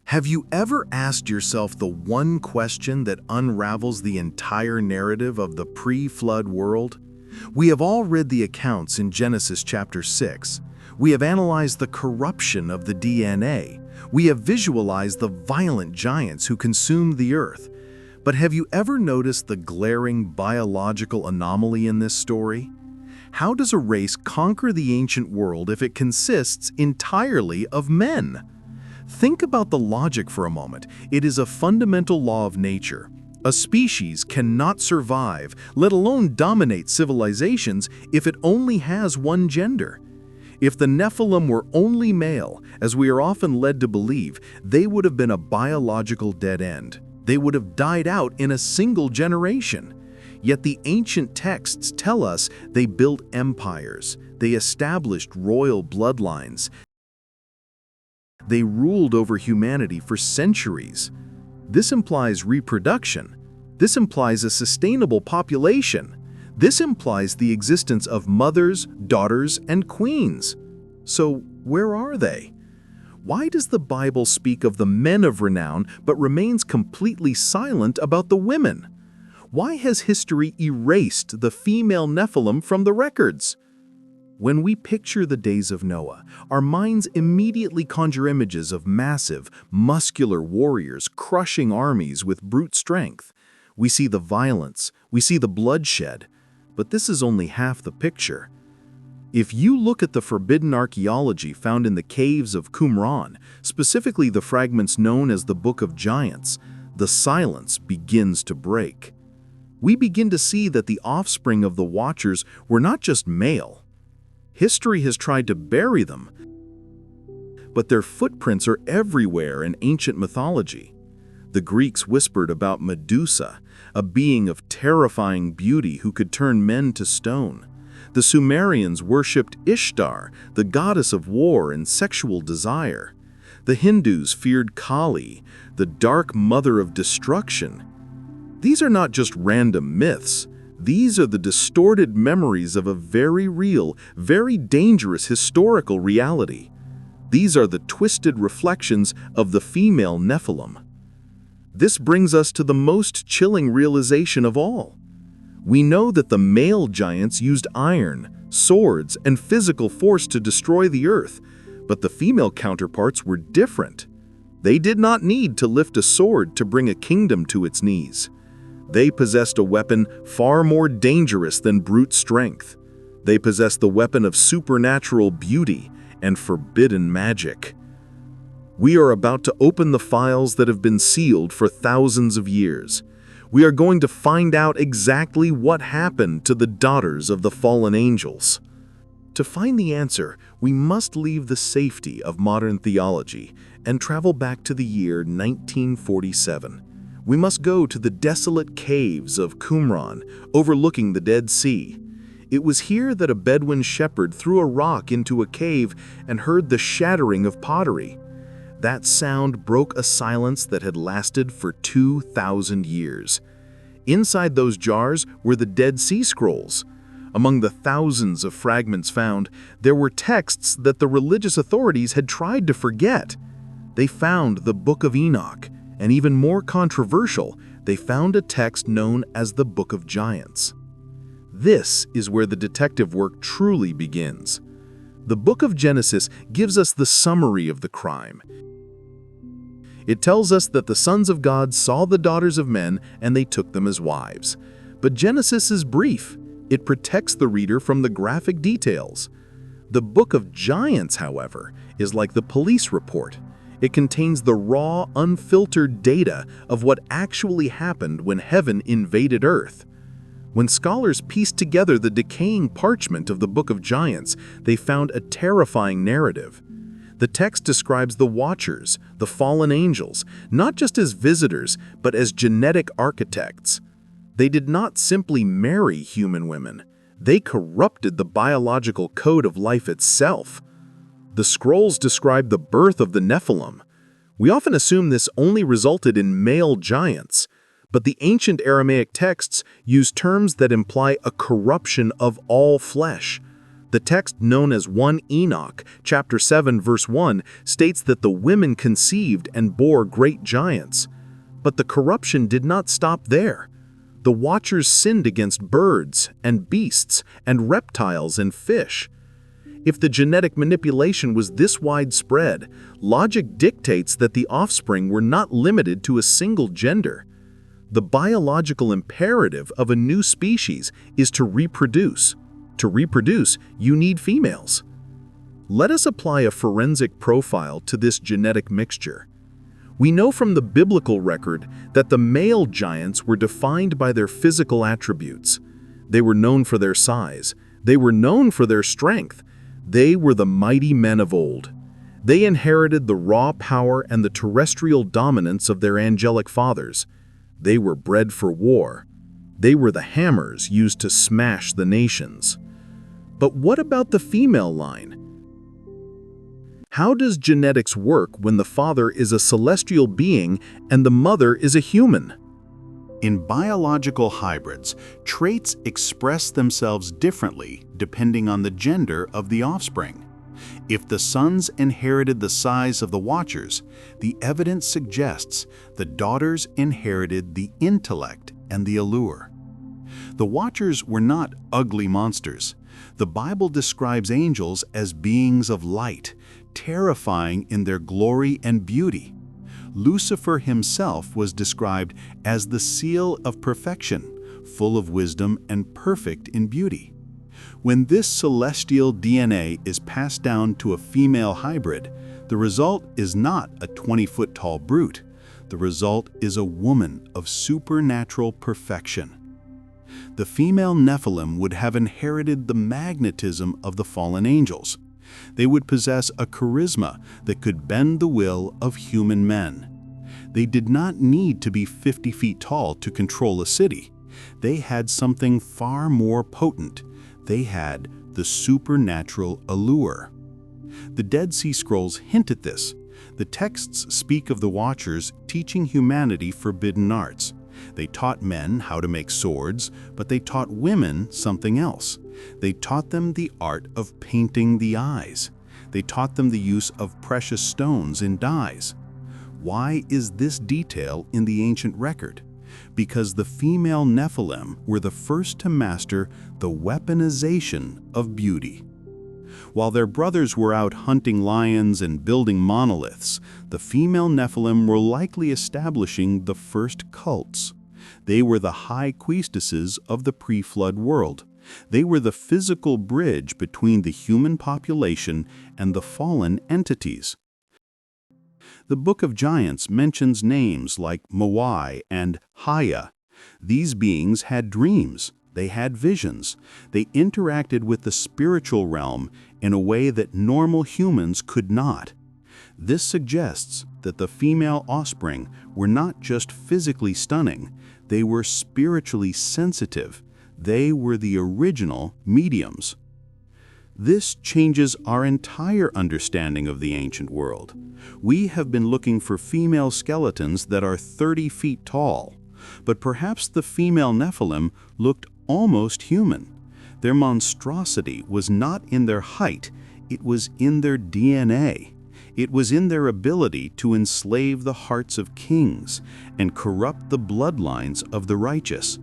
Have you ever asked yourself the one question that unravels the entire narrative of the pre-flood world? We have all read the accounts in Genesis chapter 6. We have analyzed the corruption of the DNA. We have visualized the violent giants who consumed the earth. But have you ever noticed the glaring biological anomaly in this story? How does a race conquer the ancient world if it consists entirely of men? Think about the logic for a moment. It is a fundamental law of nature. A species cannot survive, let alone dominate civilizations, if it only has one gender. If the Nephilim were only male, as we are often led to believe, they would have been a biological dead end. They would have died out in a single generation. Yet the ancient texts tell us they built empires. They established royal bloodlines. They ruled over humanity for centuries. This implies reproduction. This implies a sustainable population. This implies the existence of mothers, daughters, and queens. So where are they? Why does the Bible speak of the men of renown but remains completely silent about the women? Why has history erased the female Nephilim from the records? When we picture the days of Noah, our minds immediately conjure images of massive, muscular warriors crushing armies with brute strength. We see the violence, we see the bloodshed, but this is only half the picture. If you look at the forbidden archaeology found in the caves of Qumran, specifically the fragments known as the Book of Giants, the silence begins to break. We begin to see that the offspring of the Watchers were not just male. History has tried to bury them, but their footprints are everywhere in ancient mythology. The Greeks whispered about Medusa, a being of terrifying beauty who could turn men to stone. The Sumerians worshipped Ishtar, the goddess of war and sexual desire. The Hindus feared Kali, the dark mother of destruction. These are not just random myths. These are the distorted memories of a very real, very dangerous historical reality. These are the twisted reflections of the female Nephilim. This brings us to the most chilling realization of all. We know that the male giants used iron, swords, and physical force to destroy the earth, but the female counterparts were different. They did not need to lift a sword to bring a kingdom to its knees. They possessed a weapon far more dangerous than brute strength. They possessed the weapon of supernatural beauty and forbidden magic. We are about to open the files that have been sealed for thousands of years. We are going to find out exactly what happened to the daughters of the fallen angels. To find the answer, we must leave the safety of modern theology and travel back to the year 1947. We must go to the desolate caves of Qumran, overlooking the Dead Sea. It was here that a Bedouin shepherd threw a rock into a cave and heard the shattering of pottery. That sound broke a silence that had lasted for 2,000 years. Inside those jars were the Dead Sea Scrolls. Among the thousands of fragments found, there were texts that the religious authorities had tried to forget. They found the Book of Enoch, and even more controversial, they found a text known as the Book of Giants. This is where the detective work truly begins. The Book of Genesis gives us the summary of the crime. It tells us that the sons of God saw the daughters of men and they took them as wives. But Genesis is brief. It protects the reader from the graphic details. The Book of Giants, however, is like the police report. It contains the raw, unfiltered data of what actually happened when heaven invaded earth. When scholars pieced together the decaying parchment of the Book of Giants, they found a terrifying narrative. The text describes the Watchers, the fallen angels, not just as visitors, but as genetic architects. They did not simply marry human women. They corrupted the biological code of life itself. The scrolls describe the birth of the Nephilim. We often assume this only resulted in male giants, but the ancient Aramaic texts use terms that imply a corruption of all flesh. The text known as 1 Enoch, chapter 7, verse 1, states that the women conceived and bore great giants. But the corruption did not stop there. The Watchers sinned against birds and beasts and reptiles and fish. If the genetic manipulation was this widespread, logic dictates that the offspring were not limited to a single gender. The biological imperative of a new species is to reproduce. To reproduce, you need females. Let us apply a forensic profile to this genetic mixture. We know from the biblical record that the male giants were defined by their physical attributes. They were known for their size. They were known for their strength. They were the mighty men of old. They inherited the raw power and the terrestrial dominance of their angelic fathers. They were bred for war. They were the hammers used to smash the nations. But what about the female line? How does genetics work when the father is a celestial being and the mother is a human? In biological hybrids, traits express themselves differently depending on the gender of the offspring. If the sons inherited the size of the Watchers, the evidence suggests the daughters inherited the intellect and the allure. The Watchers were not ugly monsters. The Bible describes angels as beings of light, terrifying in their glory and beauty. Lucifer himself was described as the seal of perfection, full of wisdom and perfect in beauty. When this celestial DNA is passed down to a female hybrid, the result is not a 20-foot-tall brute. The result is a woman of supernatural perfection. The female Nephilim would have inherited the magnetism of the fallen angels. They would possess a charisma that could bend the will of human men. They did not need to be 50 feet tall to control a city. They had something far more potent. They had the supernatural allure. The Dead Sea Scrolls hint at this. The texts speak of the Watchers teaching humanity forbidden arts. They taught men how to make swords, but they taught women something else. They taught them the art of painting the eyes. They taught them the use of precious stones and dyes. Why is this detail in the ancient record? Because the female Nephilim were the first to master the weaponization of beauty. While their brothers were out hunting lions and building monoliths, the female Nephilim were likely establishing the first cults. They were the high priestesses of the pre-flood world. They were the physical bridge between the human population and the fallen entities. The Book of Giants mentions names like Moai and Haya. These beings had dreams. They had visions. They interacted with the spiritual realm in a way that normal humans could not. This suggests that the female offspring were not just physically stunning, they were spiritually sensitive. They were the original mediums. This changes our entire understanding of the ancient world. We have been looking for female skeletons that are 30 feet tall, but perhaps the female Nephilim looked almost human. Their monstrosity was not in their height, it was in their DNA. It was in their ability to enslave the hearts of kings and corrupt the bloodlines of the righteous.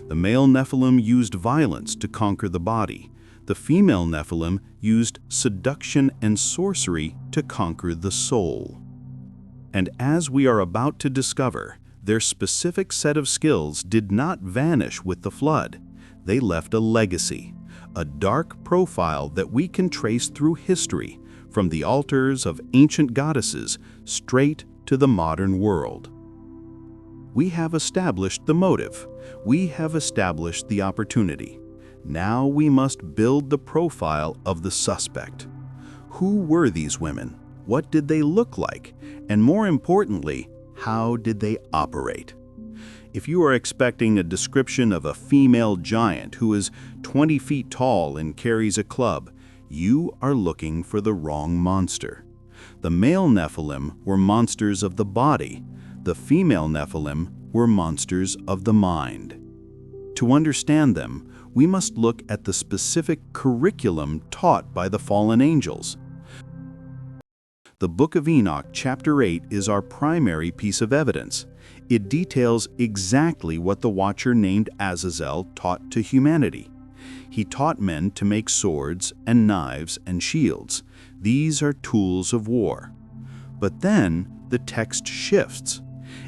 The male Nephilim used violence to conquer the body. The female Nephilim used seduction and sorcery to conquer the soul. And as we are about to discover, their specific set of skills did not vanish with the flood. They left a legacy, a dark profile that we can trace through history, from the altars of ancient goddesses straight to the modern world. We have established the motive. We have established the opportunity. Now we must build the profile of the suspect. Who were these women? What did they look like? And more importantly, how did they operate? If you are expecting a description of a female giant who is 20 feet tall and carries a club, you are looking for the wrong monster. The male Nephilim were monsters of the body. The female Nephilim were monsters of the mind. To understand them, we must look at the specific curriculum taught by the fallen angels. The Book of Enoch, chapter 8, is our primary piece of evidence. It details exactly what the Watcher named Azazel taught to humanity. He taught men to make swords and knives and shields. These are tools of war. But then the text shifts.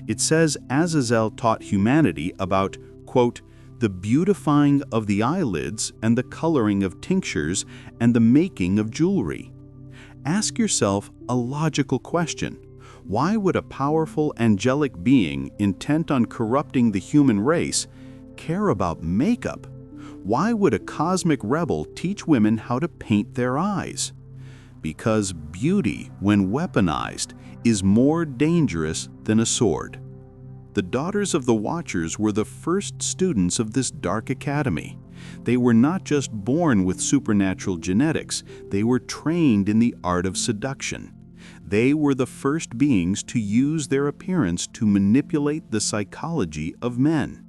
It says Azazel taught humanity about, quote, the beautifying of the eyelids and the coloring of tinctures and the making of jewelry. Ask yourself a logical question. Why would a powerful angelic being intent on corrupting the human race care about makeup? Why would a cosmic rebel teach women how to paint their eyes? Because beauty, when weaponized, is more dangerous than a sword. The daughters of the Watchers were the first students of this dark academy. They were not just born with supernatural genetics, they were trained in the art of seduction. They were the first beings to use their appearance to manipulate the psychology of men.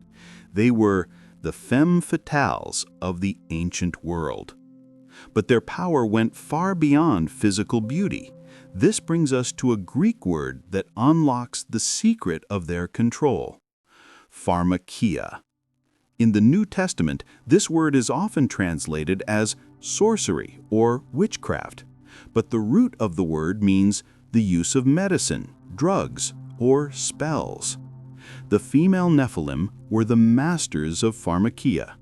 They were the femme fatales of the ancient world. But their power went far beyond physical beauty. This brings us to a Greek word that unlocks the secret of their control: Pharmakeia. In the New Testament, this word is often translated as sorcery or witchcraft, but the root of the word means the use of medicine, drugs, or spells. The female Nephilim were the masters of Pharmakeia.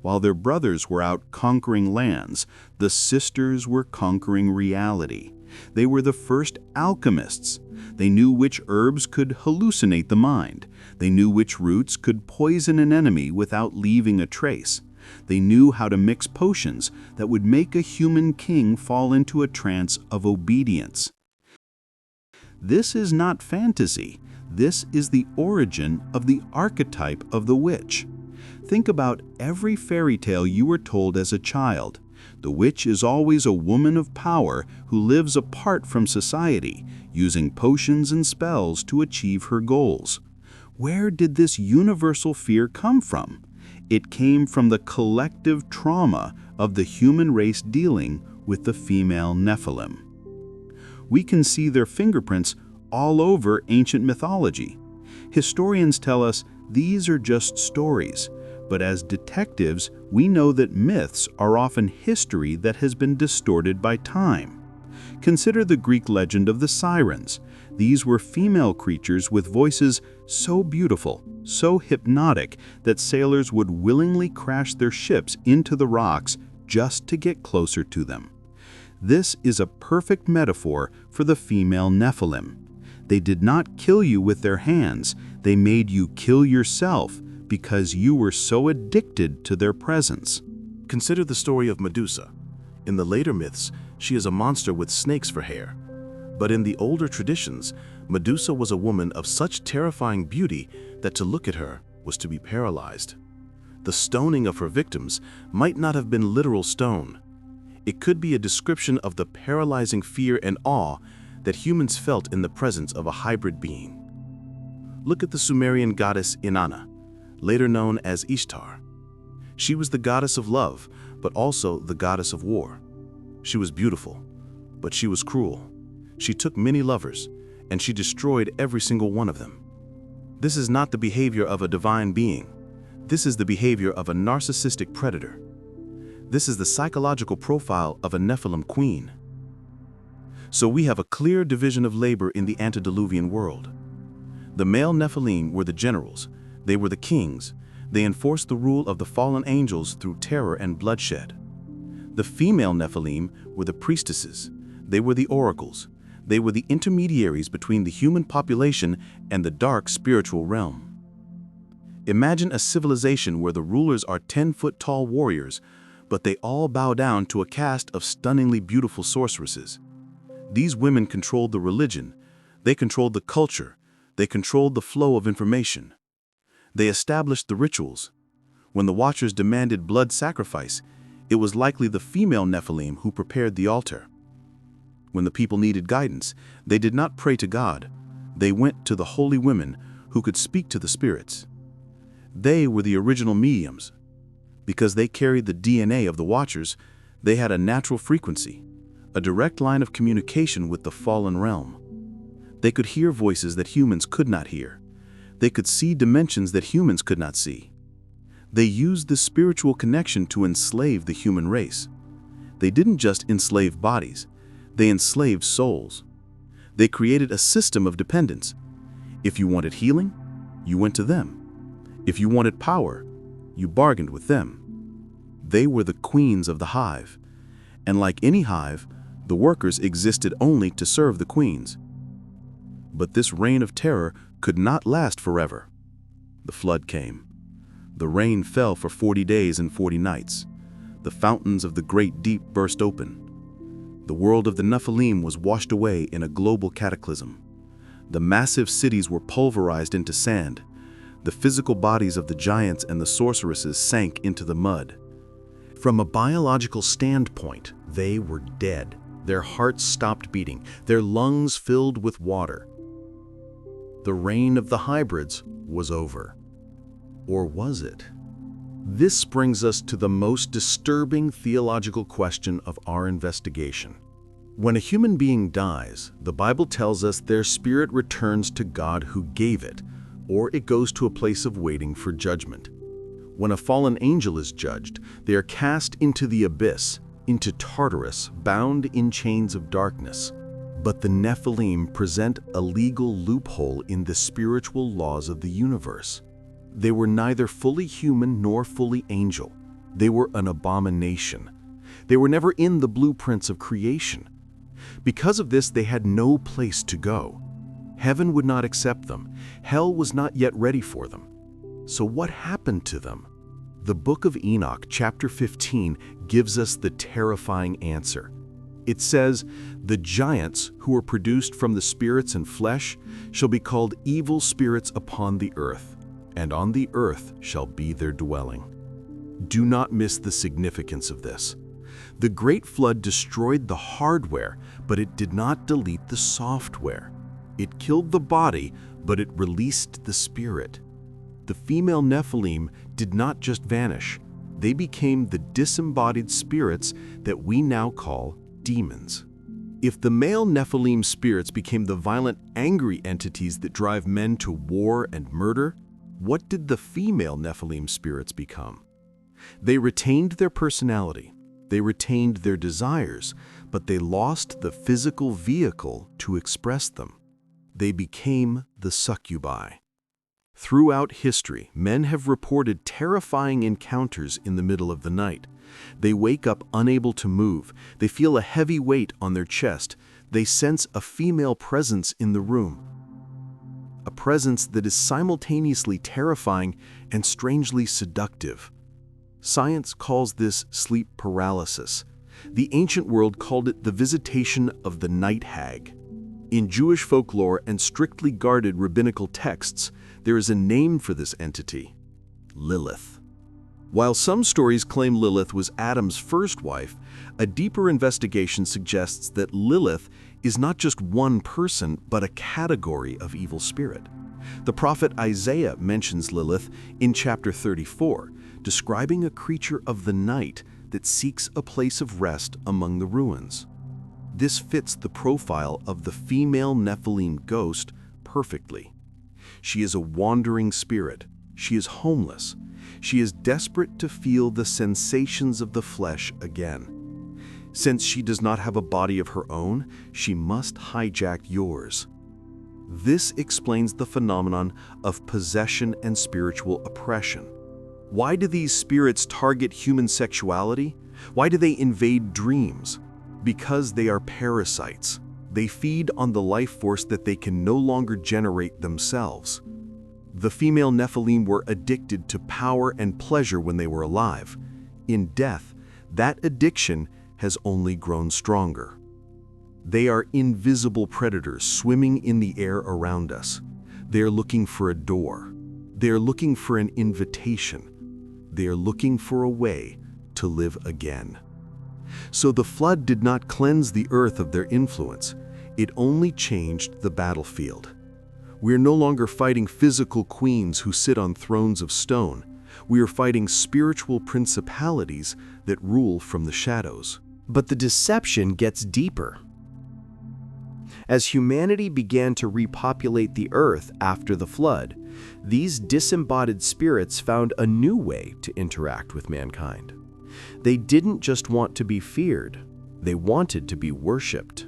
While their brothers were out conquering lands, the sisters were conquering reality. They were the first alchemists. They knew which herbs could hallucinate the mind. They knew which roots could poison an enemy without leaving a trace. They knew how to mix potions that would make a human king fall into a trance of obedience. This is not fantasy. This is the origin of the archetype of the witch. Think about every fairy tale you were told as a child. The witch is always a woman of power who lives apart from society, using potions and spells to achieve her goals. Where did this universal fear come from? It came from the collective trauma of the human race dealing with the female Nephilim. We can see their fingerprints all over ancient mythology. Historians tell us these are just stories, but as detectives, we know that myths are often history that has been distorted by time. Consider the Greek legend of the sirens. These were female creatures with voices so beautiful, so hypnotic, that sailors would willingly crash their ships into the rocks just to get closer to them. This is a perfect metaphor for the female Nephilim. They did not kill you with their hands, they made you kill yourself because you were so addicted to their presence. Consider the story of Medusa. In the later myths, she is a monster with snakes for hair. But in the older traditions, Medusa was a woman of such terrifying beauty that to look at her was to be paralyzed. The stoning of her victims might not have been literal stone. It could be a description of the paralyzing fear and awe that humans felt in the presence of a hybrid being. Look at the Sumerian goddess Inanna, later known as Ishtar. She was the goddess of love, but also the goddess of war. She was beautiful, but she was cruel. She took many lovers, and she destroyed every single one of them. This is not the behavior of a divine being. This is the behavior of a narcissistic predator. This is the psychological profile of a Nephilim queen. So we have a clear division of labor in the antediluvian world. The male Nephilim were the generals. They were the kings. They enforced the rule of the fallen angels through terror and bloodshed. The female Nephilim were the priestesses. They were the oracles. They were the intermediaries between the human population and the dark spiritual realm. Imagine a civilization where the rulers are 10-foot-tall warriors, but they all bow down to a caste of stunningly beautiful sorceresses. These women controlled the religion. They controlled the culture. They controlled the flow of information. They established the rituals. When the Watchers demanded blood sacrifice, it was likely the female Nephilim who prepared the altar. When the people needed guidance, they did not pray to God. They went to the holy women who could speak to the spirits. They were the original mediums. Because they carried the DNA of the Watchers, they had a natural frequency, a direct line of communication with the fallen realm. They could hear voices that humans could not hear. They could see dimensions that humans could not see. They used the spiritual connection to enslave the human race. They didn't just enslave bodies, they enslaved souls. They created a system of dependence. If you wanted healing, you went to them. If you wanted power, you bargained with them. They were the queens of the hive, and like any hive, the workers existed only to serve the queens. But this reign of terror could not last forever. The flood came. The rain fell for 40 days and 40 nights. The fountains of the great deep burst open. The world of the Nephilim was washed away in a global cataclysm. The massive cities were pulverized into sand. The physical bodies of the giants and the sorceresses sank into the mud. From a biological standpoint, they were dead. Their hearts stopped beating, their lungs filled with water. The reign of the hybrids was over. Or was it? This brings us to the most disturbing theological question of our investigation. When a human being dies, the Bible tells us their spirit returns to God who gave it, or it goes to a place of waiting for judgment. When a fallen angel is judged, they are cast into the abyss, into Tartarus, bound in chains of darkness. But the Nephilim present a legal loophole in the spiritual laws of the universe. They were neither fully human nor fully angel. They were an abomination. They were never in the blueprints of creation. Because of this, they had no place to go. Heaven would not accept them. Hell was not yet ready for them. So what happened to them? The book of Enoch, chapter 15, gives us the terrifying answer. It says, "The giants who were produced from the spirits and flesh shall be called evil spirits upon the earth, and on the earth shall be their dwelling." Do not miss the significance of this. The great flood destroyed the hardware, but it did not delete the software. It killed the body, but it released the spirit. The female Nephilim did not just vanish. They became the disembodied spirits that we now call demons. If the male Nephilim spirits became the violent, angry entities that drive men to war and murder, what did the female Nephilim spirits become? They retained their personality, they retained their desires, but they lost the physical vehicle to express them. They became the Succubi. Throughout history, men have reported terrifying encounters in the middle of the night. They wake up unable to move. They feel a heavy weight on their chest. They sense a female presence in the room. A presence that is simultaneously terrifying and strangely seductive. Science calls this sleep paralysis. The ancient world called it the visitation of the night hag. In Jewish folklore and strictly guarded rabbinical texts, there is a name for this entity: Lilith. While some stories claim Lilith was Adam's first wife, a deeper investigation suggests that Lilith is not just one person, but a category of evil spirit. The prophet Isaiah mentions Lilith in chapter 34, describing a creature of the night that seeks a place of rest among the ruins. This fits the profile of the female Nephilim ghost perfectly. She is a wandering spirit. She is homeless. She is desperate to feel the sensations of the flesh again. Since she does not have a body of her own, she must hijack yours. This explains the phenomenon of possession and spiritual oppression. Why do these spirits target human sexuality? Why do they invade dreams? Because they are parasites. They feed on the life force that they can no longer generate themselves. The female Nephilim were addicted to power and pleasure when they were alive. In death, that addiction has only grown stronger. They are invisible predators swimming in the air around us. They are looking for a door. They are looking for an invitation. They are looking for a way to live again. So the flood did not cleanse the earth of their influence. It only changed the battlefield. We are no longer fighting physical queens who sit on thrones of stone. We are fighting spiritual principalities that rule from the shadows. But the deception gets deeper. As humanity began to repopulate the earth after the flood, these disembodied spirits found a new way to interact with mankind. They didn't just want to be feared, they wanted to be worshipped.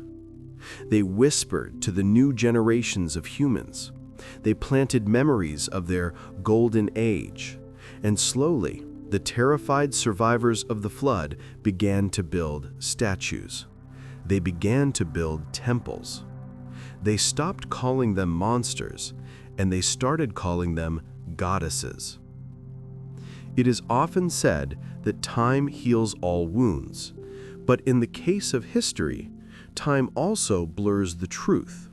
They whispered to the new generations of humans. They planted memories of their golden age, and slowly, the terrified survivors of the flood began to build statues. They began to build temples. They stopped calling them monsters, and they started calling them goddesses. It is often said that time heals all wounds, but in the case of history, time also blurs the truth.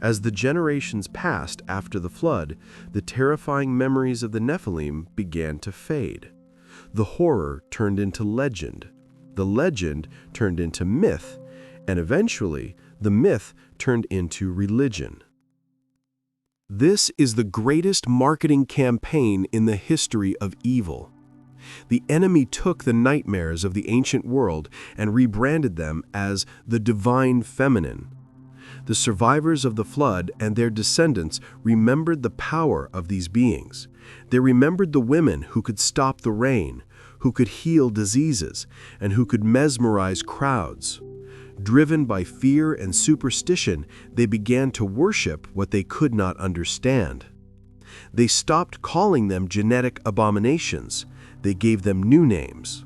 As the generations passed after the flood, the terrifying memories of the Nephilim began to fade. The horror turned into legend. The legend turned into myth, and eventually, the myth turned into religion. This is the greatest marketing campaign in the history of evil. The enemy took the nightmares of the ancient world and rebranded them as the divine feminine. The survivors of the flood and their descendants remembered the power of these beings. They remembered the women who could stop the rain, who could heal diseases, and who could mesmerize crowds. Driven by fear and superstition, they began to worship what they could not understand. They stopped calling them genetic abominations. They gave them new names.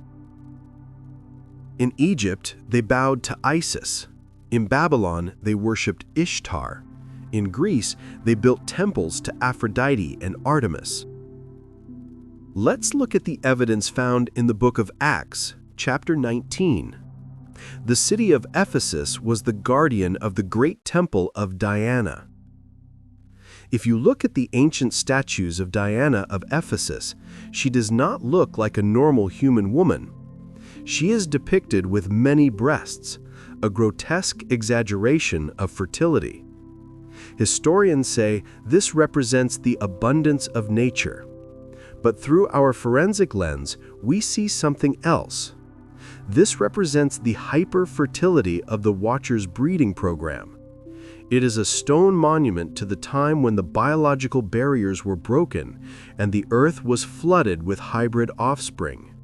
In Egypt, they bowed to Isis. In Babylon, they worshipped Ishtar. In Greece, they built temples to Aphrodite and Artemis. Let's look at the evidence found in the book of Acts, chapter 19. The city of Ephesus was the guardian of the great temple of Diana. If you look at the ancient statues of Diana of Ephesus, she does not look like a normal human woman. She is depicted with many breasts, a grotesque exaggeration of fertility. Historians say this represents the abundance of nature. But through our forensic lens, we see something else. This represents the hyper-fertility of the Watcher's breeding program. It is a stone monument to the time when the biological barriers were broken and the earth was flooded with hybrid offspring.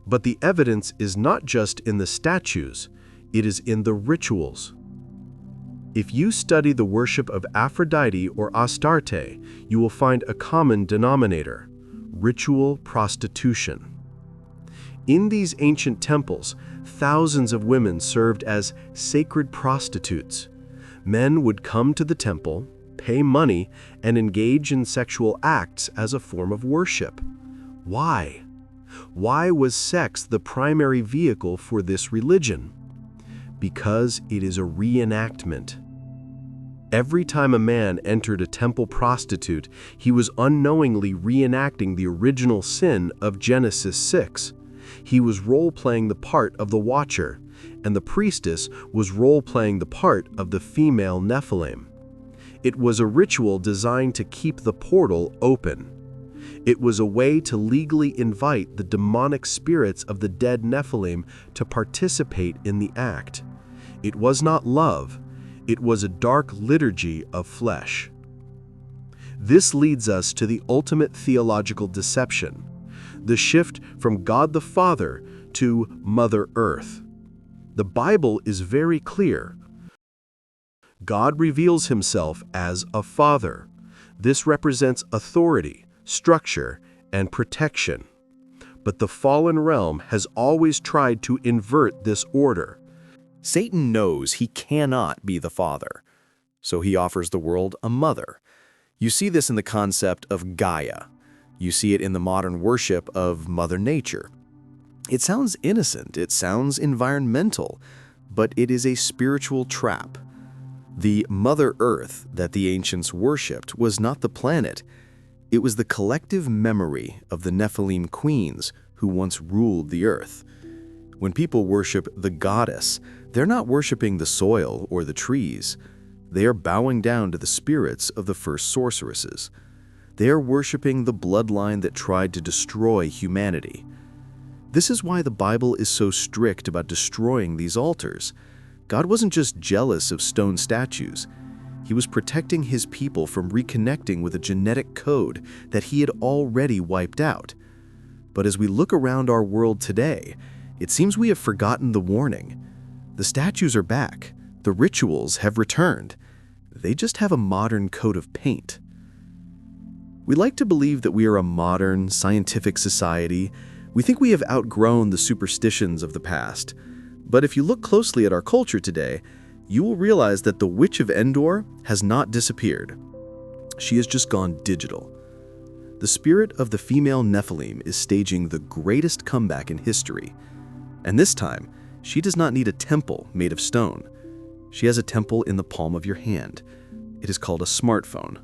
But the evidence is not just in the statues, it is in the rituals. If you study the worship of Aphrodite or Astarte, you will find a common denominator: ritual prostitution. In these ancient temples, thousands of women served as sacred prostitutes. Men would come to the temple, pay money, and engage in sexual acts as a form of worship. Why? Why was sex the primary vehicle for this religion? Because it is a reenactment. Every time a man entered a temple prostitute, he was unknowingly reenacting the original sin of Genesis 6. He was role-playing the part of the Watcher, and the priestess was role-playing the part of the female Nephilim. It was a ritual designed to keep the portal open. It was a way to legally invite the demonic spirits of the dead Nephilim to participate in the act. It was not love. It was a dark liturgy of flesh. This leads us to the ultimate theological deception, the shift from God the Father to Mother Earth. The Bible is very clear. God reveals himself as a father. This represents authority, structure, and protection. But the fallen realm has always tried to invert this order. Satan knows he cannot be the father, so he offers the world a mother. You see this in the concept of Gaia. You see it in the modern worship of Mother Nature. It sounds innocent, it sounds environmental, but it is a spiritual trap. The Mother Earth that the ancients worshipped was not the planet. It was the collective memory of the Nephilim queens who once ruled the earth. When people worship the goddess, they're not worshiping the soil or the trees. They are bowing down to the spirits of the first sorceresses. They're worshiping the bloodline that tried to destroy humanity. This is why the Bible is so strict about destroying these altars. God wasn't just jealous of stone statues. He was protecting his people from reconnecting with a genetic code that he had already wiped out. But as we look around our world today, it seems we have forgotten the warning. The statues are back. The rituals have returned. They just have a modern coat of paint. We like to believe that we are a modern, scientific society. We think we have outgrown the superstitions of the past. But if you look closely at our culture today, you will realize that the Witch of Endor has not disappeared. She has just gone digital. The spirit of the female Nephilim is staging the greatest comeback in history. And this time, she does not need a temple made of stone. She has a temple in the palm of your hand. It is called a smartphone.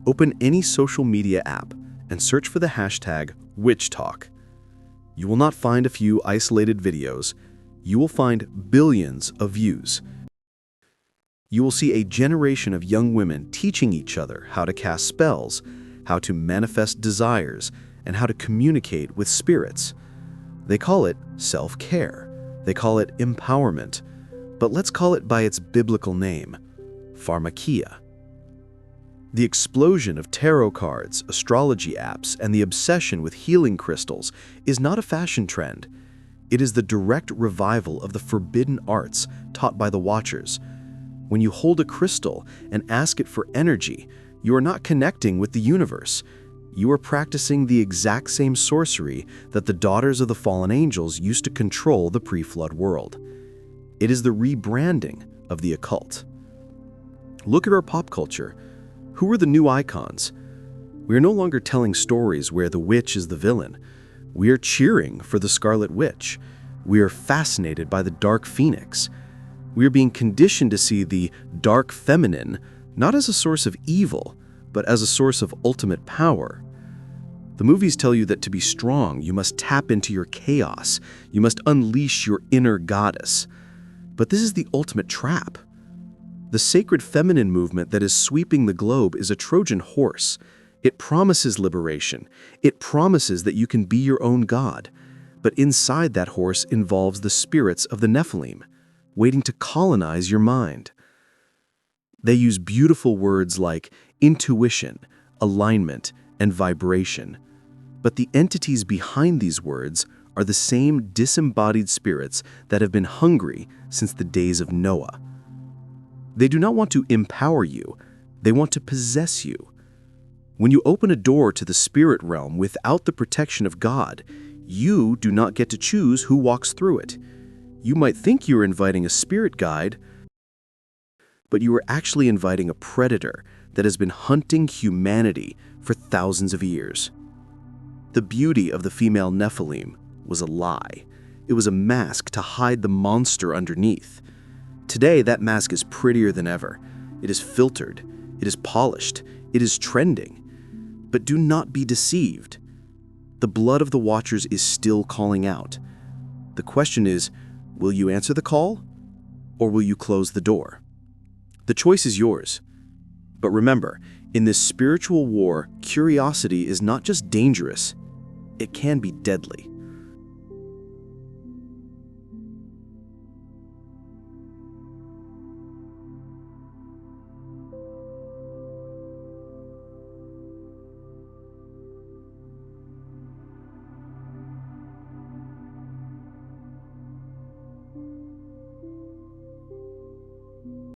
Open any social media app and search for the hashtag WitchTok. You will not find a few isolated videos. You will find billions of views. You will see a generation of young women teaching each other how to cast spells, how to manifest desires, and how to communicate with spirits. They call it self-care. They call it empowerment. But let's call it by its biblical name, Pharmakeia. The explosion of tarot cards, astrology apps, and the obsession with healing crystals is not a fashion trend. It is the direct revival of the forbidden arts taught by the Watchers. When you hold a crystal and ask it for energy, you are not connecting with the universe. You are practicing the exact same sorcery that the daughters of the fallen angels used to control the pre-flood world. It is the rebranding of the occult. Look at our pop culture. Who are the new icons? We are no longer telling stories where the witch is the villain. We are cheering for the Scarlet Witch. We are fascinated by the Dark Phoenix. We are being conditioned to see the dark feminine not as a source of evil, but as a source of ultimate power. The movies tell you that to be strong, you must tap into your chaos. You must unleash your inner goddess. But this is the ultimate trap. The sacred feminine movement that is sweeping the globe is a Trojan horse. It promises liberation. It promises that you can be your own god. But inside that horse involves the spirits of the Nephilim, waiting to colonize your mind. They use beautiful words like intuition, alignment, and vibration. But the entities behind these words are the same disembodied spirits that have been hungry since the days of Noah. They do not want to empower you, they want to possess you. When you open a door to the spirit realm without the protection of God, you do not get to choose who walks through it. You might think you are inviting a spirit guide, but you are actually inviting a predator that has been hunting humanity for thousands of years. The beauty of the female Nephilim was a lie. It was a mask to hide the monster underneath. Today, that mask is prettier than ever. It is filtered. It is polished. It is trending. But do not be deceived. The blood of the Watchers is still calling out. The question is, will you answer the call, or will you close the door? The choice is yours. But remember, in this spiritual war, curiosity is not just dangerous, it can be deadly.